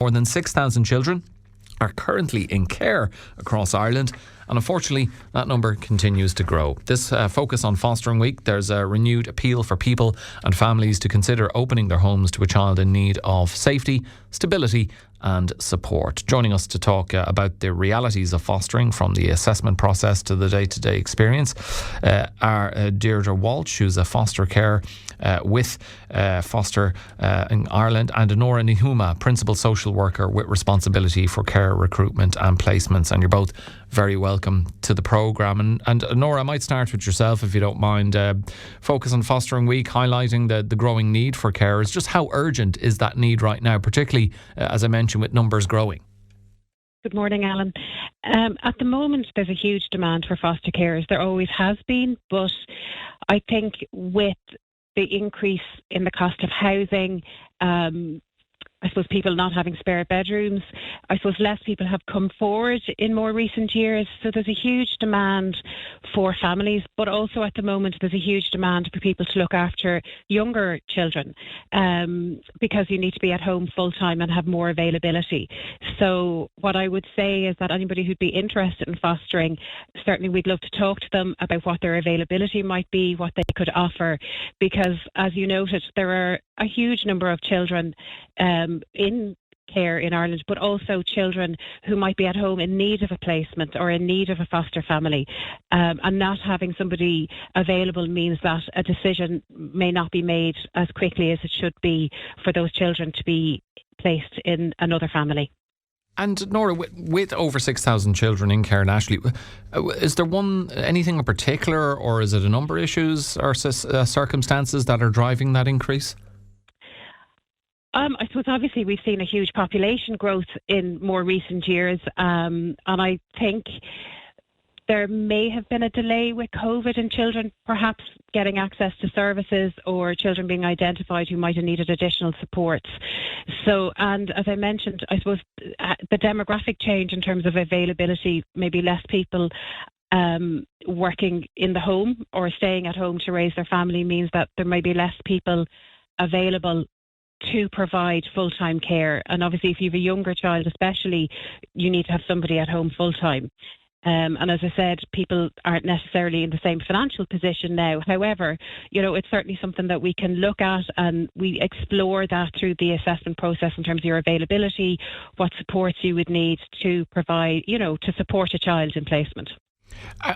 More than 6,000 children are currently in care across Ireland, and unfortunately that number continues to grow. This focus on Fostering Week, there's a renewed appeal for people and families to consider opening their homes to a child in need of safety, stability and support. Joining us to talk about the realities of fostering, from the assessment process to the day-to-day experience, are Deirdre Walsh, who's a foster care with Foster in Ireland, and Nora NiThuama, Principal Social Worker with responsibility for care, recruitment and placements. And you're both very welcome to the programme. And Nora, I might start with yourself, if you don't mind. Focus on Fostering Week, highlighting the growing need for carers. Just how urgent is that need right now, particularly, as I mentioned, with numbers growing? Good morning, Alan. At the moment, there's a huge demand for foster carers. There always has been, but I think with the increase in the cost of housing, I suppose people not having spare bedrooms, I suppose less people have come forward in more recent years. So there's a huge demand for families, but also at the moment there's a huge demand for people to look after younger children, because you need to be at home full time and have more availability. So what I would say is that anybody who'd be interested in fostering, certainly we'd love to talk to them about what their availability might be, what they could offer, because as you noted, there are a huge number of children in care in Ireland, but also children who might be at home in need of a placement or in need of a foster family. And not having somebody available means that a decision may not be made as quickly as it should be for those children to be placed in another family. And Nora, with over 6,000 children in care nationally, is there anything in particular, or is it a number of issues or circumstances that are driving that increase? I suppose obviously we've seen a huge population growth in more recent years, and I think there may have been a delay with COVID and children perhaps getting access to services, or children being identified who might have needed additional supports. So, and as I mentioned, I suppose the demographic change in terms of availability, maybe less people working in the home or staying at home to raise their family, means that there may be less people available to provide full-time care. And obviously if you have a younger child especially, you need to have somebody at home full-time. And as I said, people aren't necessarily in the same financial position now. However, it's certainly something that we can look at, and we explore that through the assessment process in terms of your availability, what supports you would need to provide, to support a child in placement.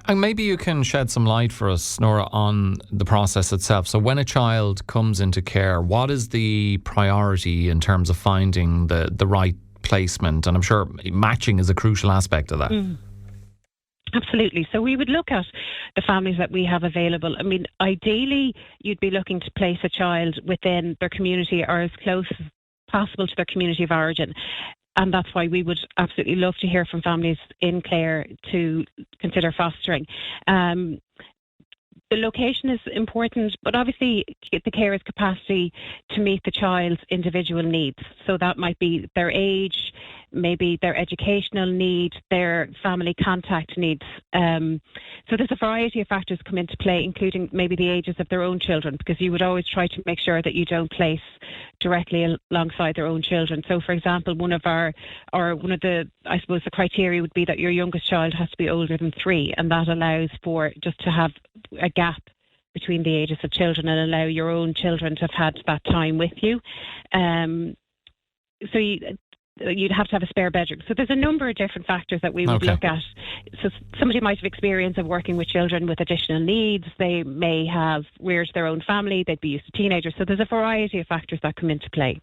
And maybe you can shed some light for us, Nora, on the process itself. So when a child comes into care, what is the priority in terms of finding the right placement? And I'm sure matching is a crucial aspect of that. Absolutely. So we would look at the families that we have available. I mean, ideally, you'd be looking to place a child within their community or as close as possible to their community of origin. And that's why we would absolutely love to hear from families in Clare to consider fostering. The location is important, but obviously the carer's capacity to meet the child's individual needs. So that might be their age, maybe their educational need, their family contact needs. So there's a variety of factors come into play, including maybe the ages of their own children, because you would always try to make sure that you don't place directly alongside their own children. So, for example, one of the criteria would be that your youngest child has to be older than 3, and that allows for just to have a gap between the ages of children and allow your own children to have had that time with you. So you'd have to have a spare bedroom. So there's a number of different factors that we would look at. So somebody might have experience of working with children with additional needs. They may have reared their own family. They'd be used to teenagers. So there's a variety of factors that come into play.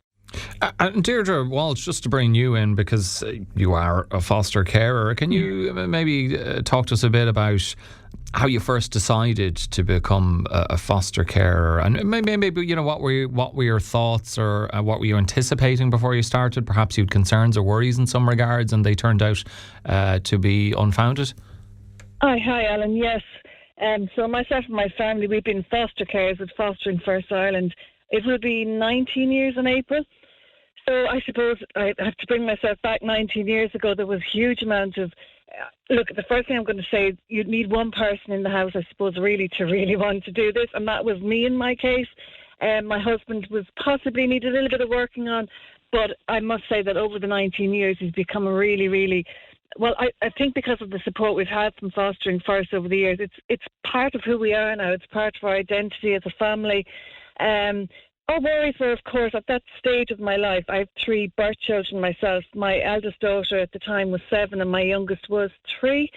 And Deirdre Walsh, just to bring you in, because you are a foster carer, can you maybe talk to us a bit about how you first decided to become a foster carer, and maybe what were your thoughts, or what were you anticipating before you started? Perhaps you had concerns or worries in some regards, and they turned out to be unfounded. Hi, Alan. Yes. So myself and my family, we've been foster carers with Fostering First Ireland. It will be 19 years in April. So I suppose I have to bring myself back 19 years ago. There was huge amount of, look, the first thing I'm going to say, you'd need one person in the house, I suppose, to really want to do this. And that was me in my case. My husband was possibly needed a little bit of working on. But I must say that over the 19 years, he's become a really, really, well, I think because of the support we've had from Fostering First over the years, it's part of who we are now. It's part of our identity as a family. Our worries were, of course, at that stage of my life, I have 3 birth children myself. My eldest daughter at the time was 7 and my youngest was 3.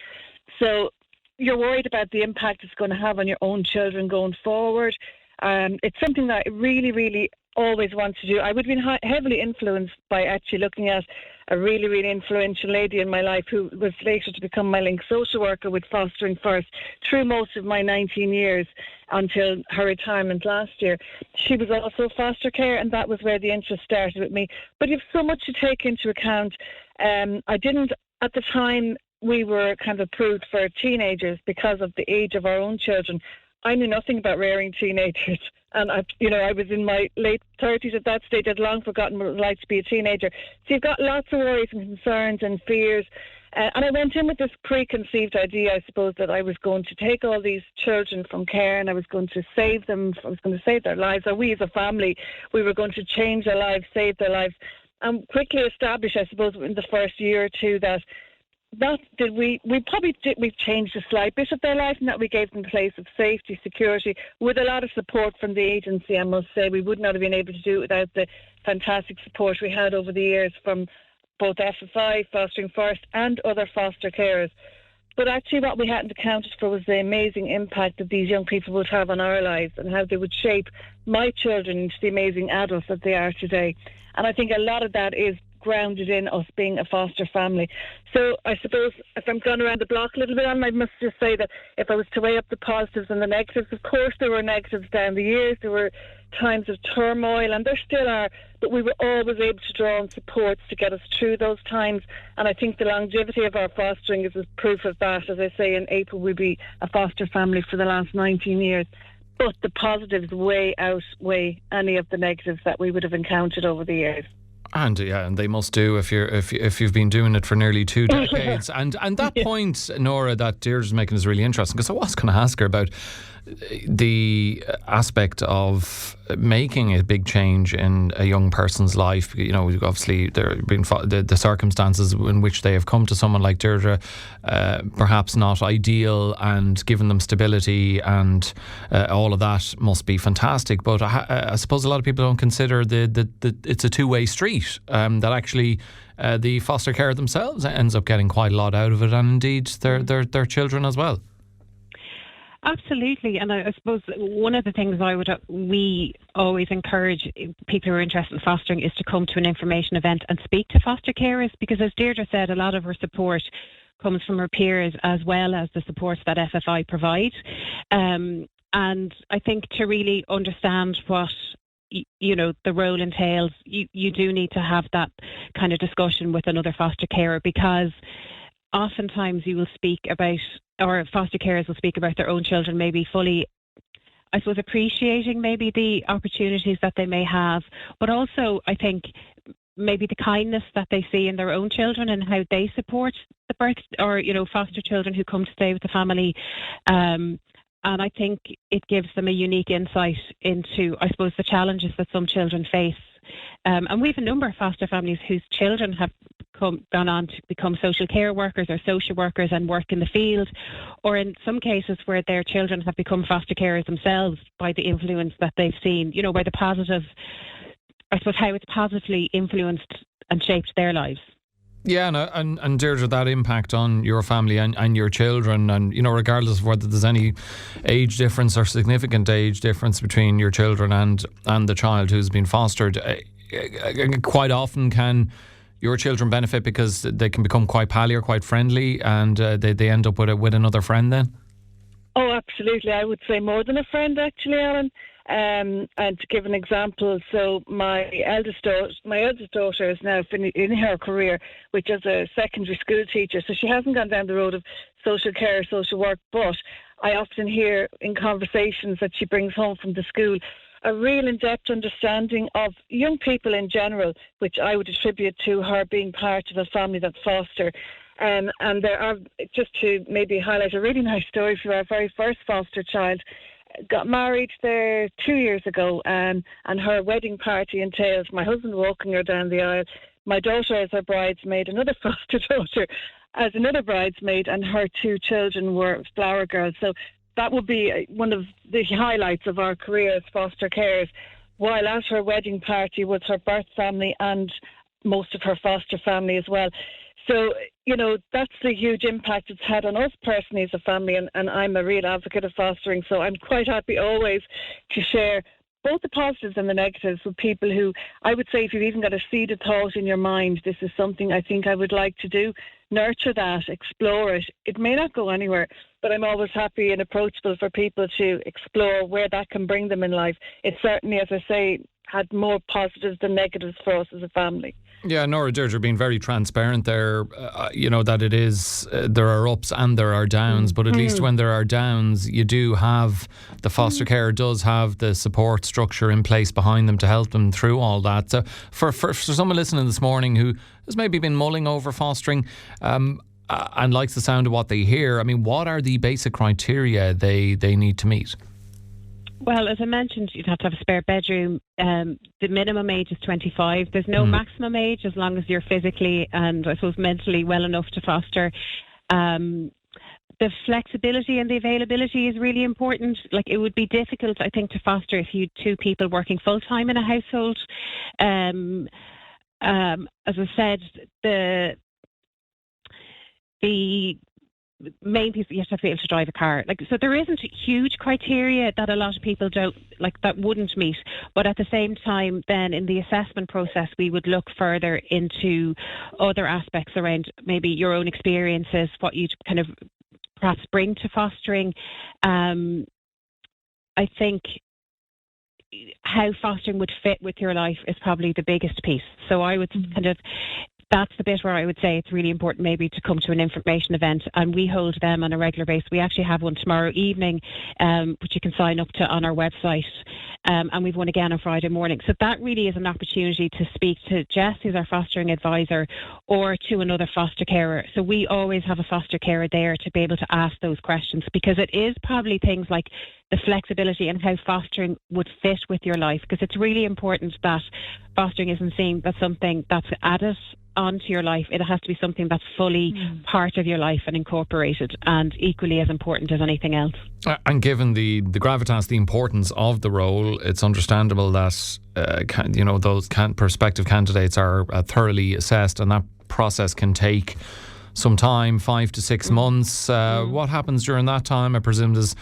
So you're worried about the impact it's going to have on your own children going forward. It's something that I really, really always want to do. I would have been heavily influenced by actually looking at a really, really influential lady in my life who was later to become my link social worker with Fostering First through most of my 19 years until her retirement last year. She was also foster care, and that was where the interest started with me. But you have so much to take into account. I didn't, at the time, we were kind of approved for teenagers because of the age of our own children. I knew nothing about rearing teenagers. And I was in my late 30s at that stage. I'd long forgotten what it was like to be a teenager. So you've got lots of worries and concerns and fears. And I went in with this preconceived idea, I suppose, that I was going to take all these children from care and I was going to save them. I was going to save their lives. Or we as a family, we were going to change their lives, save their lives. And quickly establish, I suppose, in the first year or two we've changed a slight bit of their life, and that we gave them a place of safety, security, with a lot of support from the agency. I must say we would not have been able to do it without the fantastic support we had over the years from both FFI, Fostering First, and other foster carers. But actually what we hadn't accounted for was the amazing impact that these young people would have on our lives and how they would shape my children into the amazing adults that they are today. And I think a lot of that is grounded in us being a foster family. So I suppose if I'm going around the block a little bit, I must just say that if I was to weigh up the positives and the negatives, of course there were negatives down the years. There were times of turmoil, and there still are, but we were always able to draw on supports to get us through those times. And I think the longevity of our fostering is proof of that. As I say, in April we'll be a foster family for the last 19 years. But the positives outweigh any of the negatives that we would have encountered over the years. And they must do if you've been doing it for nearly 2 decades. And that point, Nora, that Deirdre's making is really interesting, because I was going to ask her about the aspect of making a big change in a young person's life. You know, obviously there have been the circumstances in which they have come to someone like Deirdre, perhaps not ideal, and given them stability and all of that must be fantastic. But I suppose a lot of people don't consider that it's a two-way street, that actually the foster care themselves ends up getting quite a lot out of it, and indeed their children as well. Absolutely, and I suppose one of the things we always encourage people who are interested in fostering is to come to an information event and speak to foster carers, because as Deirdre said, a lot of her support comes from her peers as well as the support that FFI provide. And I think to really understand what the role entails, you do need to have that kind of discussion with another foster carer, because oftentimes you will speak about, or foster carers will speak about their own children maybe fully, I suppose, appreciating maybe the opportunities that they may have, but also I think maybe the kindness that they see in their own children and how they support the birth or, foster children who come to stay with the family. And I think it gives them a unique insight into, I suppose, the challenges that some children face. And we have a number of foster families whose children have gone on to become social care workers or social workers and work in the field, or in some cases where their children have become foster carers themselves by the influence that they've seen, by the positive, I suppose, how it's positively influenced and shaped their lives. Yeah, and Deirdre, that impact on your family and your children, and regardless of whether there's any age difference or significant age difference between your children and the child who's been fostered, quite often can your children benefit because they can become quite pally or quite friendly, and they end up with another friend then? Oh, absolutely. I would say more than a friend, actually, Alan. And to give an example, so my eldest daughter is now in her career, which is a secondary school teacher. So she hasn't gone down the road of social care or social work, but I often hear in conversations that she brings home from the school a real in-depth understanding of young people in general, which I would attribute to her being part of a family that foster. And there are, just to maybe highlight a really nice story for our very first foster child. got married there 2 years ago, and her wedding party entails my husband walking her down the aisle, my daughter as her bridesmaid, another foster daughter as another bridesmaid, and her 2 children were flower girls. So that would be one of the highlights of our career as foster carers, while at her wedding party was her birth family and most of her foster family as well. So, that's the huge impact it's had on us personally as a family, and I'm a real advocate of fostering, so I'm quite happy always to share both the positives and the negatives with people who, I would say, if you've even got a seed of thought in your mind, this is something I think I would like to do, nurture that, explore it. It may not go anywhere, but I'm always happy and approachable for people to explore where that can bring them in life. It certainly, as I say, had more positives than negatives for us as a family. Yeah, Nora, Deirdre, being very transparent there, that it is, there are ups and there are downs, but at least when there are downs, you do have, the foster care does have the support structure in place behind them to help them through all that. So for someone listening this morning who has maybe been mulling over fostering and likes the sound of what they hear, I mean, what are the basic criteria they need to meet? Well, as I mentioned, you'd have to have a spare bedroom. The minimum age is 25. There's no maximum age as long as you're physically and I suppose mentally well enough to foster. The flexibility and the availability is really important. Like, it would be difficult, I think, to foster if you had 2 people working full-time in a household. As I said, the main piece, you have to be able to drive a car. So there isn't huge criteria that a lot of people don't that wouldn't meet. But at the same time, then in the assessment process, we would look further into other aspects around maybe your own experiences, what you'd kind of perhaps bring to fostering. I think how fostering would fit with your life is probably the biggest piece. So I would that's the bit where I would say it's really important maybe to come to an information event, and we hold them on a regular basis. We actually have one tomorrow evening, which you can sign up to on our website, and we've one again on Friday morning. So that really is an opportunity to speak to Jess, who's our fostering advisor, or to another foster carer. So we always have a foster carer there to be able to ask those questions, because it is probably things like the flexibility and how fostering would fit with your life, because it's really important that fostering isn't seen as something that's added onto your life. It has to be something that's fully part of your life and incorporated, and equally as important as anything else. And given the gravitas, the importance of the role, it's understandable that those prospective candidates are thoroughly assessed, and that process can take some time, 5 to 6 months. What happens during that time? I presume there's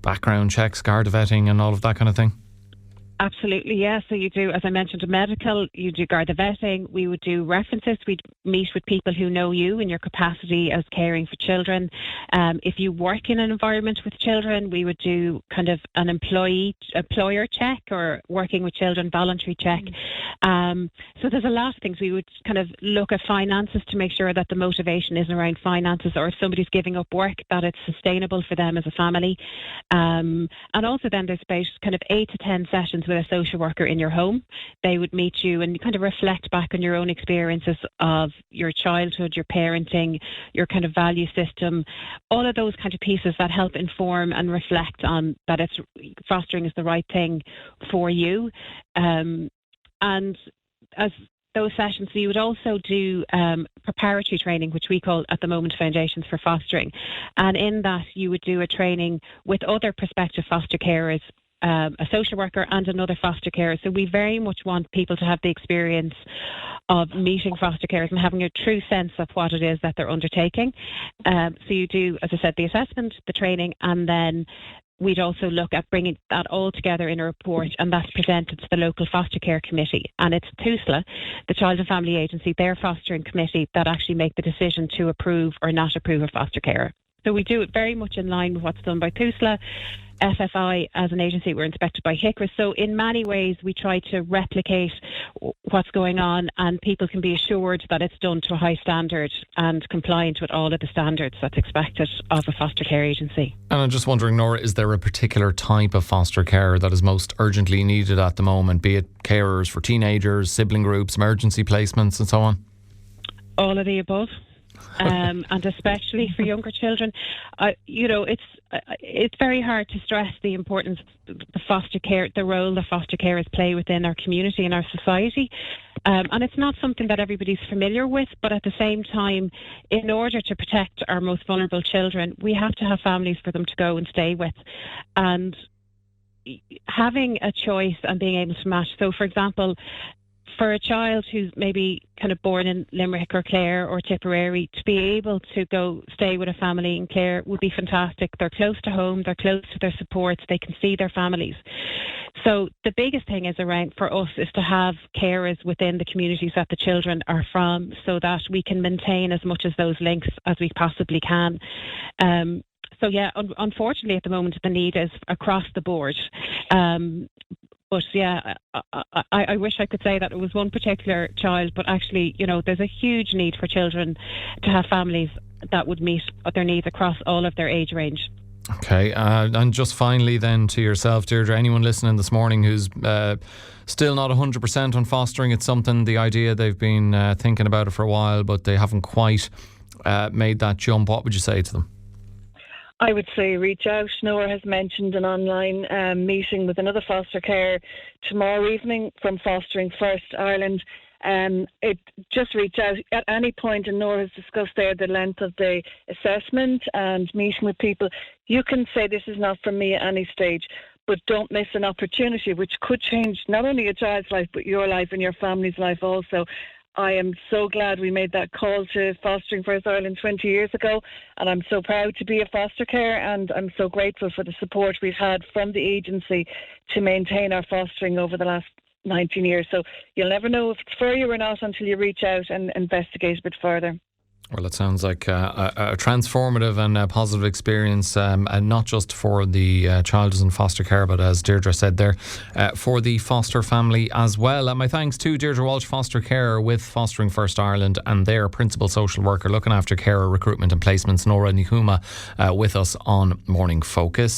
background checks, Garda vetting and all of that kind of thing. Absolutely, yeah. So you do, as I mentioned, a medical, you do Garda vetting, we would do references, we'd meet with people who know you in your capacity as caring for children. If you work in an environment with children, we would do kind of an employer check, or working with children voluntary check. So there's a lot of things. We would kind of look at finances to make sure that the motivation isn't around finances, or if somebody's giving up work, that it's sustainable for them as a family. And also then there's about kind of 8 to 10 sessions with a social worker in your home. They would meet you and kind of reflect back on your own experiences of your childhood, your parenting, your kind of value system, all of those kind of pieces that help inform and reflect on that fostering is the right thing for you. And as those sessions, you would also do preparatory training, which we call at the moment Foundations for Fostering. And in that, you would do a training with other prospective foster carers, a social worker and another foster carer. So we very much want people to have the experience of meeting foster carers and having a true sense of what it is that they're undertaking. So you do, as I said, the assessment, the training, and then we'd also look at bringing that all together in a report, and that's presented to the local foster care committee. And it's TUSLA, the Child and Family Agency, their fostering committee, that actually make the decision to approve or not approve a foster carer. So we do it very much in line with what's done by TUSLA. FFI, as an agency, we're inspected by HICRA. So in many ways, we try to replicate what's going on, and people can be assured that it's done to a high standard and compliant with all of the standards that's expected of a foster care agency. And I'm just wondering, Nora, is there a particular type of foster care that is most urgently needed at the moment, be it carers for teenagers, sibling groups, emergency placements and so on? All of the above. and especially for younger children. It's very hard to stress the importance of the foster care, the role that foster carers play within our community and our society. And it's not something that everybody's familiar with, but at the same time, in order to protect our most vulnerable children, we have to have families for them to go and stay with. And having a choice and being able to match. So, for example, for a child who's maybe kind of born in Limerick or Clare or Tipperary, to be able to go stay with a family in Clare would be fantastic. They're close to home, they're close to their supports, they can see their families. So the biggest thing is around for us is to have carers within the communities that the children are from, so that we can maintain as much as those links as we possibly can. So yeah, unfortunately at the moment the need is across the board. But yeah, I wish I could say that it was one particular child, but actually, there's a huge need for children to have families that would meet their needs across all of their age range. Okay, and just finally then to yourself, Deirdre, anyone listening this morning who's still not 100% on fostering, it's something, the idea they've been thinking about it for a while, but they haven't quite made that jump, what would you say to them? I would say reach out. Nora has mentioned an online meeting with another foster care tomorrow evening from Fostering First Ireland. Just reach out at any point, and Nora has discussed there the length of the assessment and meeting with people. You can say this is not for me at any stage, but don't miss an opportunity which could change not only a child's life but your life and your family's life also. I am so glad we made that call to Fostering First Ireland 20 years ago, and I'm so proud to be a foster care, and I'm so grateful for the support we've had from the agency to maintain our fostering over the last 19 years. So you'll never know if it's for you or not until you reach out and investigate a bit further. Well, it sounds like a transformative and a positive experience, and not just for the child who's in foster care, but as Deirdre said there, for the foster family as well. And my thanks to Deirdre Walsh, foster carer with Fostering First Ireland, and their principal social worker looking after carer recruitment and placements, Nora NiThuama, with us on Morning Focus.